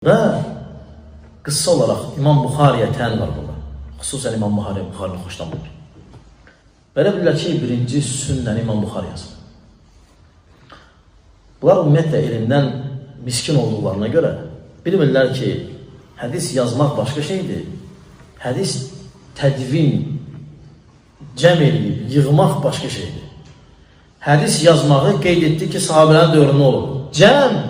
Və qıssa olaraq İmam Buxariyə tən var burada. Xüsusən İmam Buxarinin xoşlanmır. Belə bilirlər ki, birinci sünnəni İmam Buxari yazır. Bunlar ümumiyyətlə elmdən miskin olduqlarına görə bilmirlər ki, hədis yazmaq başqa şeydir. Hədis tədvin, cəm eləyib, yığmaq başqa şeydir. Hədis yazmağı qeyd etdi ki, sahabələrin dövründə olur. Cəm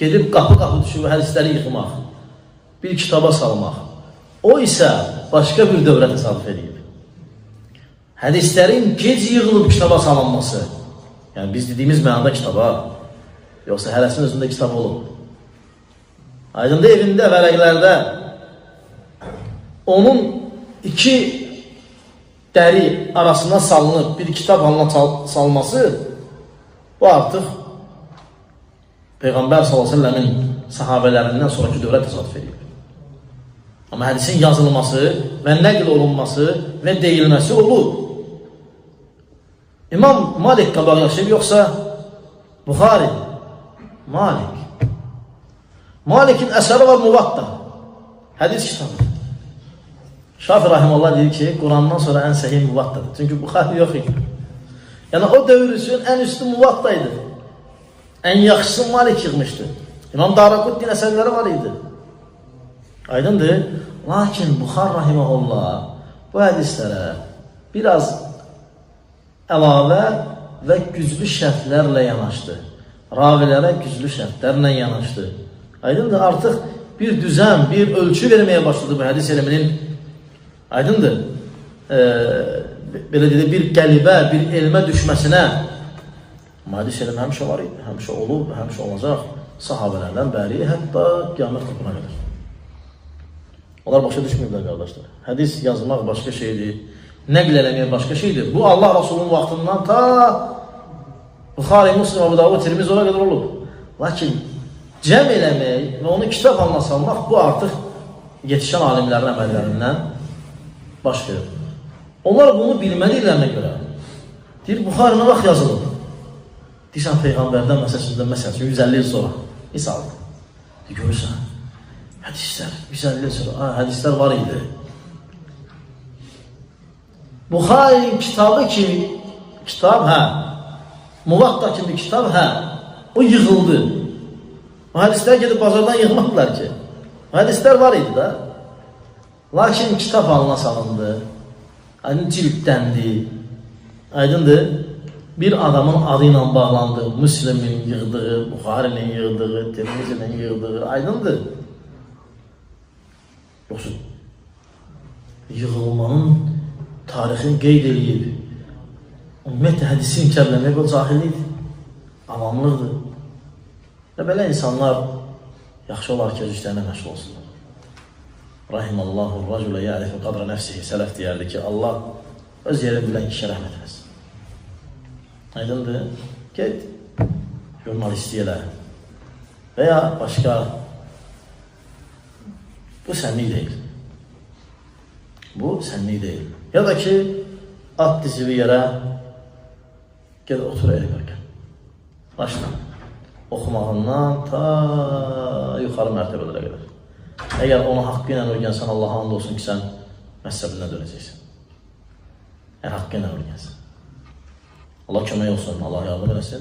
gedib qapı-qapı düşüb hədisləri yıxmaq, bir kitaba salmaq. O isə başqa bir dövrə təsadüf edib. Hədislərin gec yığılıb kitaba salınması, yəni biz dediyimiz mənada kitaba, yoxsa hərəsinin özündə kitab olub. Aydında evində, vərəqlərdə onun iki dəri arasına salınıb bir kitab halına salması, bu artıq Peyğəmbər s.ə.v-in sahabələrindən sonraki dövrə təsadüf edib. Amma hədisin yazılması və nəql olunması və deyilməsi olur. İmam Malik qabaq yaşayıb, yoxsa Buxari? Malik. Malikin əsəri var Muvatta. Hədis kitabı. Şafi Rahimallah deyir ki, Qurandan sonra ən səhih Muvattadır. Çünki Buxari yox idi. Yəni o dövr üçün ən üstü Muvatta idi. Ən yaxşısı Malik yığmışdı. İmam Daraqutni əsərləri var idi. Aydındır. Lakin Buxar Rahiməhullah bu hədislərə biraz əlavə və güclü şərtlərlə yanaşdı. Ravilərə güclü şərtlərlə yanaşdı. Aydındır. Artıq bir düzən, bir ölçü verməyə başladı bu hədis elminin. Aydındır. Belə deyək, bir qəlibə, bir elmə düşməsinə. Hədis elm həmişə var idi, həmişə olub, həmişə olacaq. Sahabələrdən bəri, hətta qiyamət qapına qədər. Onlar başa düşməyiblər, qardaşlar. Hədis yazmaq başqa şeydir, nəql eləmək başqa şeydir. Bu, Allah Rasulunun vaxtından ta Buxari, Müslim, Əbu Davud, Tirmizi ona qədər olub. Lakin cəm eləmək və onu kitab halına salmaq, bu artıq yetişən alimlərin əməllərindən baş verir. Onlar bunu bilmədiklərinə görə deyir, Buxari nə vaxt yazılıb? Deyirsən, Peyğəmbərdən məsələn 150 il sonra misal. Görürsən, hədislər 150 il sonra, hədislər var idi. Buxarinin kitabı kimi, kitab, Muvatta kimi kitab, o yığıldı. O hədislər gedib bazardan yığmadılar ki. O hədislər var idi da. Lakin kitab halına salındı. Cildləndi. Aydındır. Bir adamın adı ilə bağlandığı, Müslimin yığdığı, Buxarinin yığdığı, Tirmizinin yığdığı, aydındır. Yoxsa yığılmanın tarixini qeyd edib, ümumiyyətlə hədisi inkərləmək o cahillikdir, avamlıqdır. Və belə insanlar yaxşı olar ki, öz işlərinə məşğul olsunlar. Rahimallahu rəculə yərifi qadra nəfsihi, sələf deyərdi ki, Allah öz yerini bilən kişiyə rəhmət eləsin. Aydındır, get, jurnalistiyə elə və ya başqa, bu sənlik deyil. Bu sənlik deyil. Ya da ki, at dizili yerə, gel otur elmərkən. Başla, oxumağından ta yuxarı mərtəbələrə qədər. Əgər onu haqqı ilə öyrənsən, Allah'a and olsun ki, sən məhzəbinə dönəcəksən. Haqqı ilə öyrənsən. Allah kömək olsun, Allah yardım eləsin.